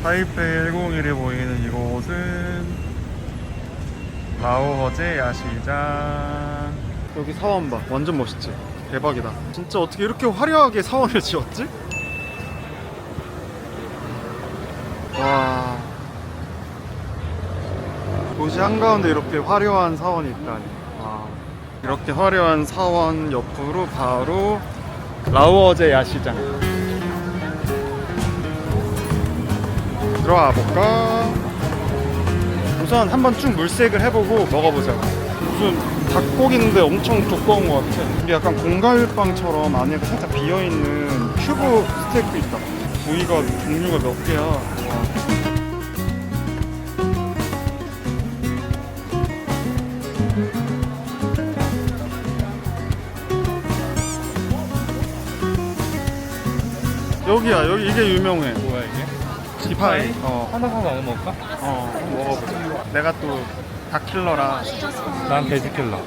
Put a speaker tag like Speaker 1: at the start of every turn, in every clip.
Speaker 1: 타이페이 101이 보이는 이곳은 라오허제 야시장. 여기 사원 봐. 완전 멋있지? 대박이다. 진짜 어떻게 이렇게 화려하게 사원을 지었지? 와, 도시 한가운데 이렇게 화려한 사원이 있다니. 와. 이렇게 화려한 사원 옆으로 바로 라오어제 야시장 들어와 볼까? 우선 한번 쭉 물색을 해보고 먹어보자. 무슨 닭고기인데 엄청 두꺼운 것 같아. 이게 약간 공갈빵처럼 안에가 살짝 비어있는 큐브 스테이크 있다. 부위가 종류가 몇 개야. 여기야. 여기 이게 유명해.
Speaker 2: 뭐야 이게?
Speaker 1: 지파이.
Speaker 2: 하나 나눠 먹을까?
Speaker 1: 한번 먹어보자. 내가 또 닭킬러라.
Speaker 2: 난 돼지킬러.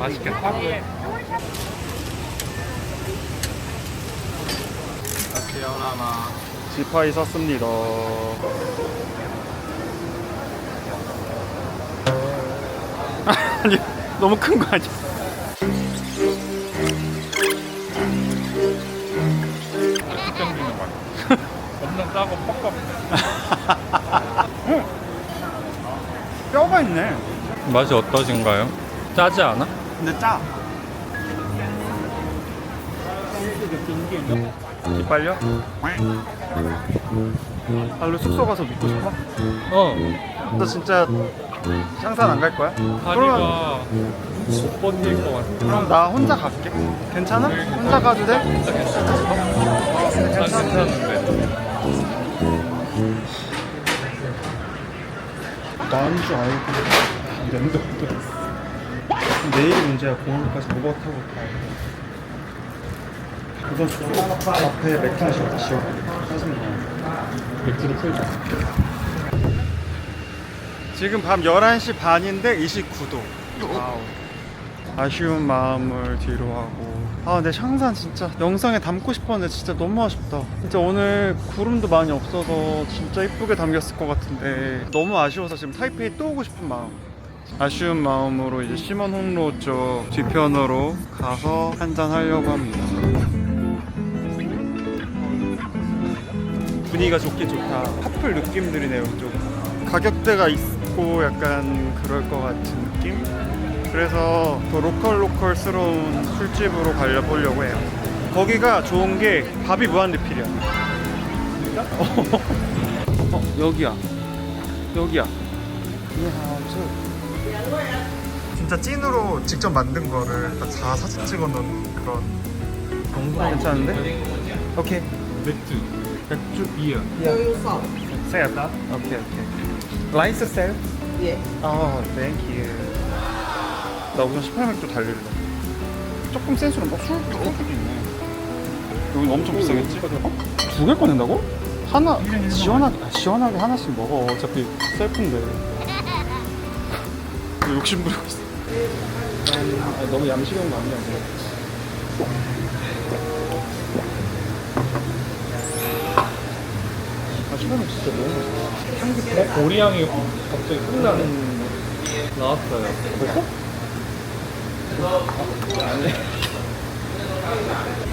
Speaker 2: 맛있겠다.
Speaker 1: 지파이 샀습니다. 아니, 너무 큰 거 아니야?
Speaker 2: 땡기는 맛. 엄청 짜고 뻑뻑.
Speaker 1: 뼈가 있네.
Speaker 2: 맛이 어떠신가요? 짜지 않아?
Speaker 1: 근데 짜. 기빨려? 발로 숙소 가서 눕고 싶어? 너 진짜 샹산 안 갈 거야?
Speaker 2: 다리가 못 버틸 것 같아.
Speaker 1: 그럼 나 혼자 갈게. 괜찮아? 혼자 가도 돼?
Speaker 2: 진짜 괜찮아. 난 괜찮은데.
Speaker 1: 나은 줄 알고 면도도 내일이 문제야. 공항까지 로버 타고 가야. 우선 숙소 앞에 맥주 마시고 다시 와.
Speaker 2: 맥주를 풀자.
Speaker 1: 지금 밤 11시 반인데 29도. 와우. 아쉬운 마음을 뒤로 하고. 근데 샹산 진짜 영상에 담고 싶었는데 진짜 너무 아쉽다. 진짜 오늘 구름도 많이 없어서 진짜 이쁘게 담겼을 것 같은데 너무 아쉬워서 지금 타이페이 또 오고 싶은 마음. 아쉬운 마음으로 이제 시먼 홍로 쪽 뒤편으로 가서 한잔 하려고 합니다. 분위기가 좋긴 좋다. 카풀 느낌들이네요. 좀 가격대가 있고 약간 그럴 것 같은 느낌? 그래서 더 로컬스러운 술집으로 가려보려고 해요. 거기가 좋은 게 밥이 무한리필이야. 진짜? 여기야. 여기야. 진짜 찐으로 직접 만든 거를 다 사진 찍어놓은 그런. 괜찮은데? 오케이.
Speaker 2: 맥주 비어.
Speaker 1: 세였다? 오케이. 라이스 셀?
Speaker 3: 예.
Speaker 1: 땡큐. 나 우선 18맥주 달릴래. 조금 센 술은 술도 있네. 여긴 엄청 비싸겠지? 두 개 꺼낸다고? 하나 시원하게 하나씩 먹어. 어차피 셀프인데. 왜 욕심 부리고 있어? 너무 얌시간 거 아니야? 시원하게 진짜 너무 맛있어.
Speaker 2: 고리향이 갑자기 끝나네. 나왔어요.
Speaker 1: 벌써?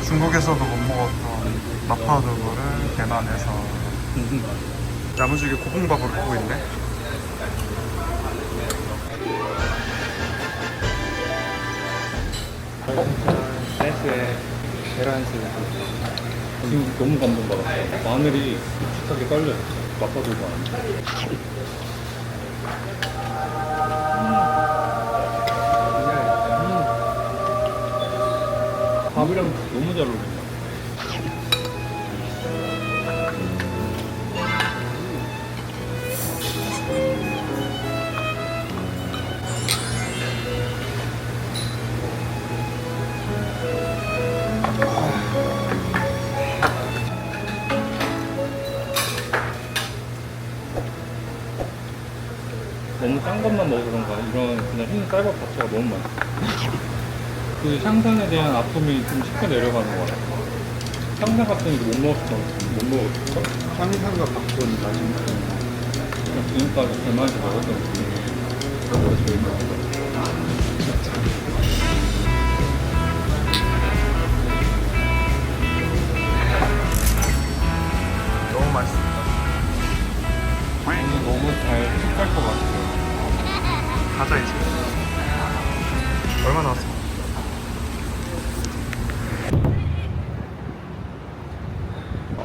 Speaker 1: 중국에서도 못 먹었던 마파두부를 대만에서 야무지게 고봉밥으로 먹고 있네.
Speaker 2: 댄스에 계란슬. 지금 너무 감동받았어. 마늘이 묵직하게 깔려. 맛봐도 밥이랑 너무 잘 어울린다. 너무 짠 것만 먹어서 그런가 이런 그냥 흰 쌀밥 자체가 너무 맛있어. 그 샹산에 대한 아픔이 좀 쉽게 내려가는 것 같아. 상사 같은 거 못 먹었어?
Speaker 1: 상상과 바꾼 맛있는
Speaker 2: 그냥 지금까지 대만에서 먹었던 것 중에 그거가 제일 맛있어.
Speaker 1: 너무 맛있습니다.
Speaker 2: 오늘 너무 잘 숙할 것 같아요.
Speaker 1: 가자 이제. 얼마 나왔어?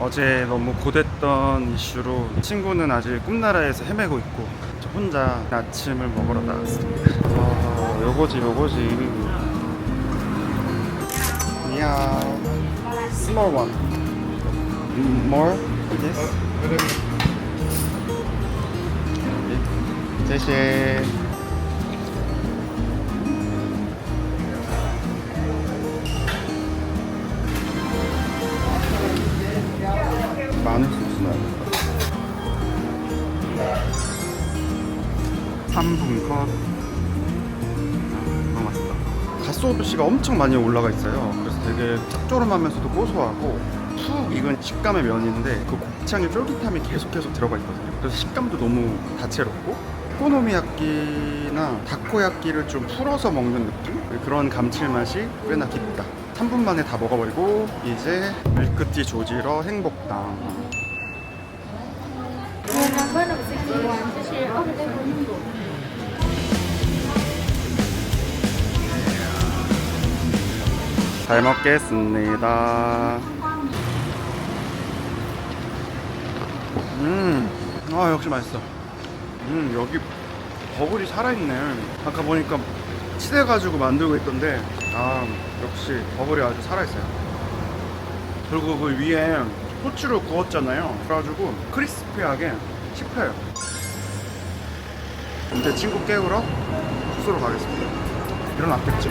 Speaker 1: 어제 너무 고됐던 이슈로 친구는 아직 꿈나라에서 헤매고 있고 저 혼자 아침을 먹으러 나왔습니다. 요거지. 이야, small one. More? Yes. 谢谢. 마늘 소스 나야겠다. 3분 컷. 너무 맛있다. 갓소스가 엄청 많이 올라가 있어요. 그래서 되게 짭조름하면서도 고소하고 푹 익은 식감의 면인데 그 곱창의 쫄깃함이 계속 들어가 있거든요. 그래서 식감도 너무 다채롭고 오코노미야끼나 다코야끼를 좀 풀어서 먹는 느낌? 그런 감칠맛이 꽤나 깊다. 3분 만에 다 먹어버리고 이제 밀크티 조지러 행복당. 잘 먹겠습니다. 역시 맛있어. 여기 버블이 살아있네. 아까 보니까 치대가지고 만들고 있던데, 역시 버블이 아주 살아있어요. 그리고 그 위에 후추를 구웠잖아요. 그래가지고 크리스피하게 씹혀요. 이제 친구 깨우러 숙소로 가겠습니다. 일어났겠지?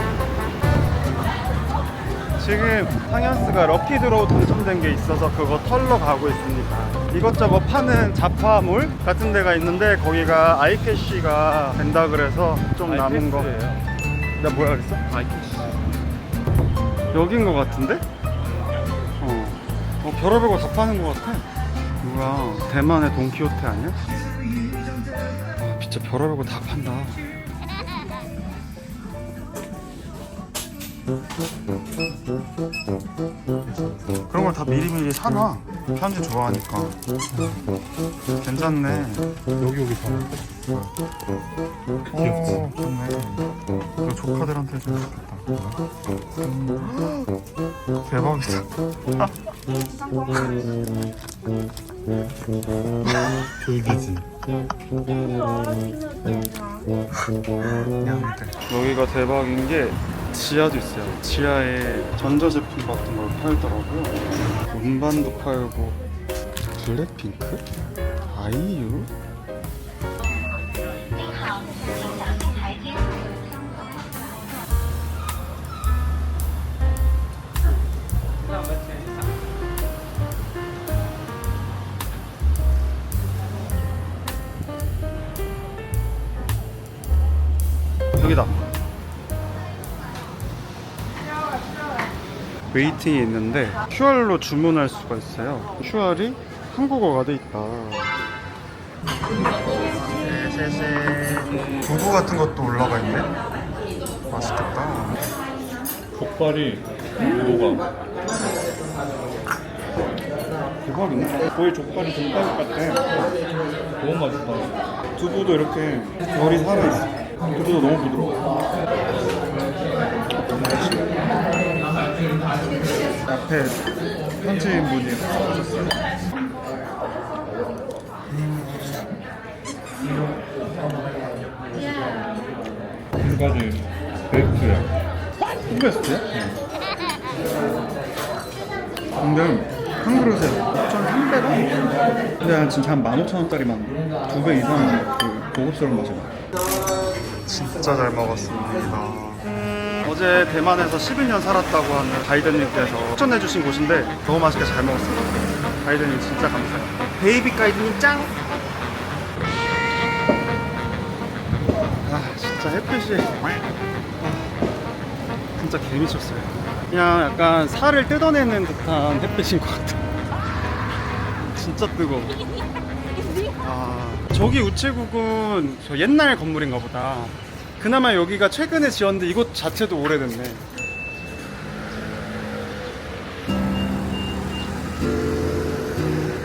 Speaker 1: 지금 상현스가 럭키드로우 당첨된 게 있어서 그거 털러 가고 있습니다. 이것저것 파는 자파몰 같은 데가 있는데 거기가 아이캐시가 된다 그래서 좀 남은 거. 내가 뭐라 그랬어?
Speaker 2: 아이캐시.
Speaker 1: 여긴 거 같은데? 별의별 거 다 파는 거 같아. 뭐야, 대만의 돈키호테 아니야? 진짜 별의별 거 다 판다. 그런 걸 다 미리미리 사놔. 사람들이 좋아하니까. 괜찮네.
Speaker 2: 여기 봐.
Speaker 1: 귀엽지? 좋네. 이거 조카들한테 좀 좋겠다. 대박이다.
Speaker 2: 졸기지.
Speaker 1: 여기가 대박인 게 지하도 있어요. 지하에 전자제품 같은 걸 팔더라고요. 음반도 팔고. 블랙핑크? 아이유? 여기다. 웨이팅이 있는데 QR로 주문할 수가 있어요. QR이 한국어가 돼 있다. 두부 같은 것도 올라가 있네. 맛있겠다.
Speaker 2: 족발이 녹아.
Speaker 1: 대박이네. 거의 족발이 족발 같아.
Speaker 2: 너무 맛있다.
Speaker 1: 두부도 이렇게 결이 살아있어. 두부도 너무 부드러워. 앞에 현지인분이 써주셨어요.
Speaker 2: 지금까지 베스트야.
Speaker 1: 베스트야? 근데 한 그릇에 6,300원? 근데 난 진짜 한 15,000원짜리만 2배 이상 그 고급스러운 맛이 나. 진짜 잘 먹었습니다. 어제 대만에서 11년 살았다고 하는 가이드님께서 추천해주신 곳인데 너무 맛있게 잘 먹었습니다. 가이드님 진짜 감사해요. 베이비 가이드님 짱! 진짜 햇빛이 진짜 개미쳤어요. 그냥 약간 살을 뜯어내는 듯한 햇빛인 것 같아. 진짜 뜨거워. 아, 저기 우체국은 저 옛날 건물인가 보다. 그나마 여기가 최근에 지었는데 이곳 자체도 오래됐네.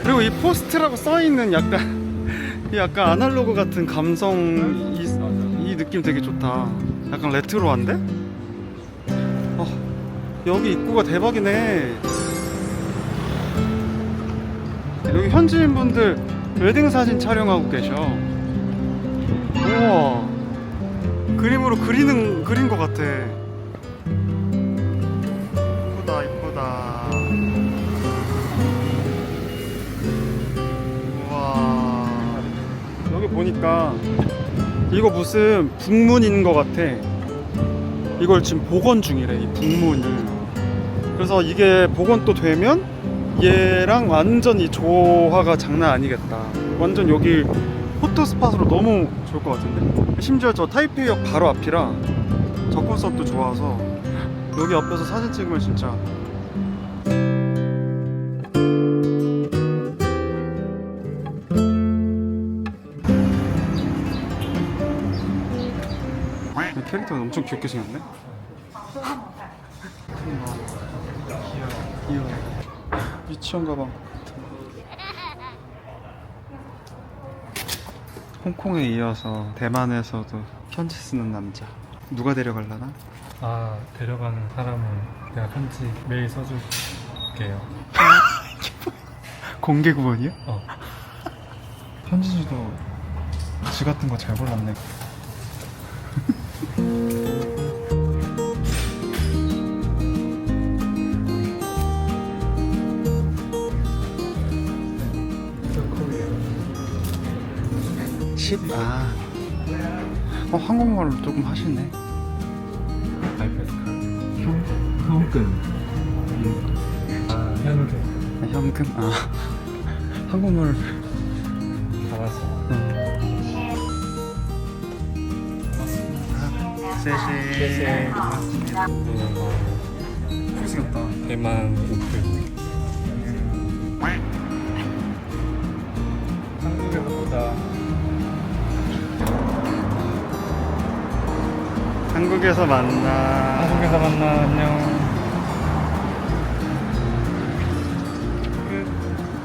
Speaker 1: 그리고 이 포스트라고 써있는 약간 아날로그 같은 감성, 이 느낌 되게 좋다. 약간 레트로한데? 여기 입구가 대박이네. 여기 현지인분들 웨딩 사진 촬영하고 계셔. 우와, 그림으로 그린 것 같아. 이쁘다 이쁘다. 우와, 여기 보니까 이거 무슨 북문인 것 같아. 이걸 지금 복원 중이래, 이 북문을. 그래서 이게 복원 또 되면 얘랑 완전 이 조화가 장난 아니겠다. 완전 여기 포토스팟으로 너무 좋을 것 같은데. 심지어 저 타이페이역 바로 앞이라 접근성도 좋아서 여기 옆에서 사진 찍으면 진짜. 캐릭터가 엄청 귀엽게 생겼네. 귀여워. 유치원 가방. 홍콩에 이어서 대만에서도 편지 쓰는 남자. 누가 데려갈라나?
Speaker 2: 아, 데려가는 사람은 내가 편지 매일 써줄게요.
Speaker 1: 공개 구원이야?
Speaker 2: 편지지도 지 같은 거 잘 골랐네.
Speaker 1: 한국말로 조금 하시네.
Speaker 2: 현금. 현금.
Speaker 1: 현금? 한국말.
Speaker 2: 알았어.
Speaker 1: 쎄쎄. 잘생겼다.
Speaker 2: 대만 우표. 한국에서 보자.
Speaker 1: 한국에서 만나.
Speaker 2: 한국에서 만나. 안녕.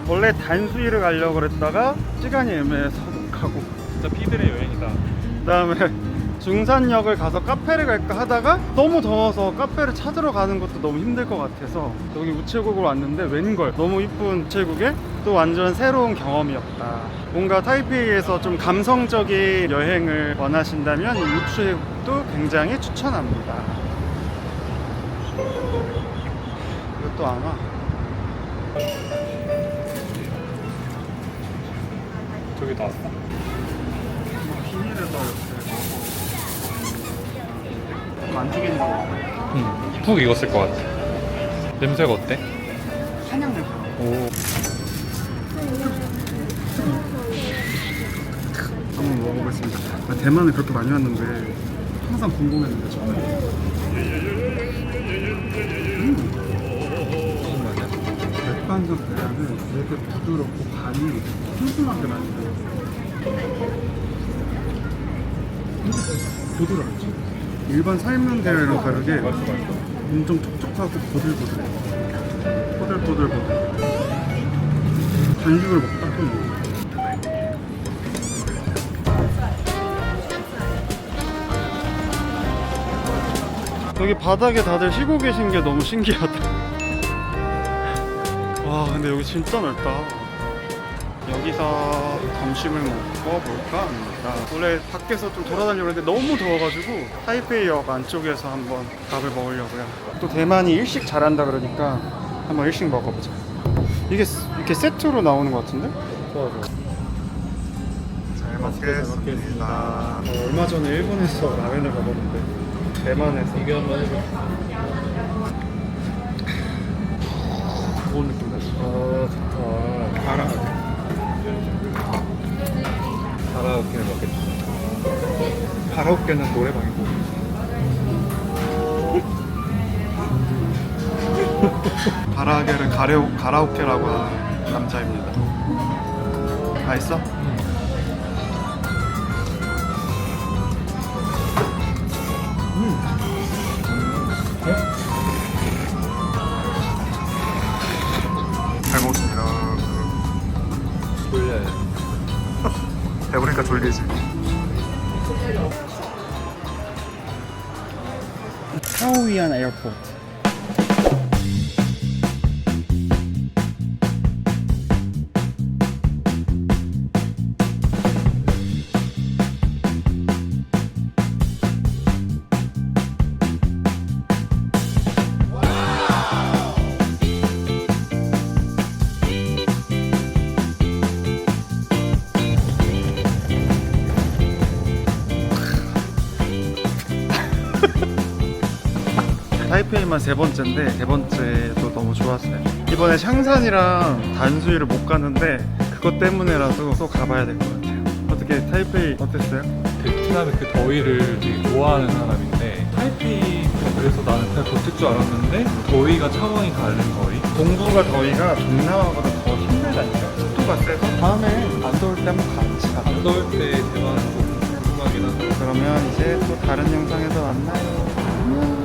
Speaker 1: 원래 단수일을 가려고 그랬다가 시간이 애매해서 못 가고,
Speaker 2: 진짜 피들의 여행이다.
Speaker 1: 그 다음에 중산역을 가서 카페를 갈까 하다가 너무 더워서 카페를 찾으러 가는 것도 너무 힘들 것 같아서 여기 우체국으로 왔는데 웬걸 너무 이쁜 우체국에 또 완전 새로운 경험이었다. 뭔가 타이페이에서 좀 감성적인 여행을 원하신다면 이 우체국도 굉장히 추천합니다. 이것도 안 와.
Speaker 2: 저기 나왔어?
Speaker 1: 비닐에다 이렇게 안 죽이는 거.
Speaker 2: 응. 푹 익었을 것 같아. 냄새가 어때?
Speaker 1: 한약 냄새.
Speaker 2: 오.
Speaker 1: 한번 먹어보겠습니다. 대만을 그렇게 많이 왔는데 항상 궁금했는데 처음이에요. 맥반석 계란은 되게 부드럽고 간이 슴슴하게 많이 들어있어요. 부드럽지. 일반 삶은 계란이랑 다르게 엄청 촉촉하고 보들보들해. 보들보들. 간식을 먹다 또 먹어. 여기 바닥에 다들 쉬고 계신 게 너무 신기하다. 와, 근데 여기 진짜 넓다. 여기서 점심을 먹고 볼까 합니다. 원래 밖에서 좀 돌아다니려고 했는데 너무 더워가지고 타이페이역 안쪽에서 한번 밥을 먹으려고요. 또 대만이 일식 잘한다 그러니까 한번 일식 먹어보자. 이게 세트로 나오는 것 같은데? 잘 먹겠습니다. 얼마 전에 일본에서 라면을 먹었는데 대만에서
Speaker 2: 이게 한번 해줘.
Speaker 1: 좋은 느낌 났어.
Speaker 2: 좋다. 가라오케를 먹겠다.
Speaker 1: 가라오케는 노래방이고. 가라아게를 가라오케라고 하는 남자입니다. 다 있어? 잘 먹었습니다.
Speaker 2: 졸려요.
Speaker 1: 배부르니까 졸리지. 하오이안 에어포트. 타이페이만 세 번째인데 세 번째도 너무 좋았어요. 이번에 샹산이랑 단수이를 못 갔는데 그것 때문에라도 또 가봐야 될 것 같아요. 어떻게 타이페이 어땠어요?
Speaker 2: 베트남의 그 더위를 되게 좋아하는 사람인데 타이페이 그래서 나는 잘 버틸 줄 알았는데 더위가 차원이 다른 더위?
Speaker 1: 동부가 더위가 동남아보다 더 힘들다니까. 습도가 세서 다음에 안 더울 때 한번 같이 가자.
Speaker 2: 안 더울 때 대만은 좀 궁금하긴 하다.
Speaker 1: 그러면 이제 또 다른 영상에서 만나요. 안녕.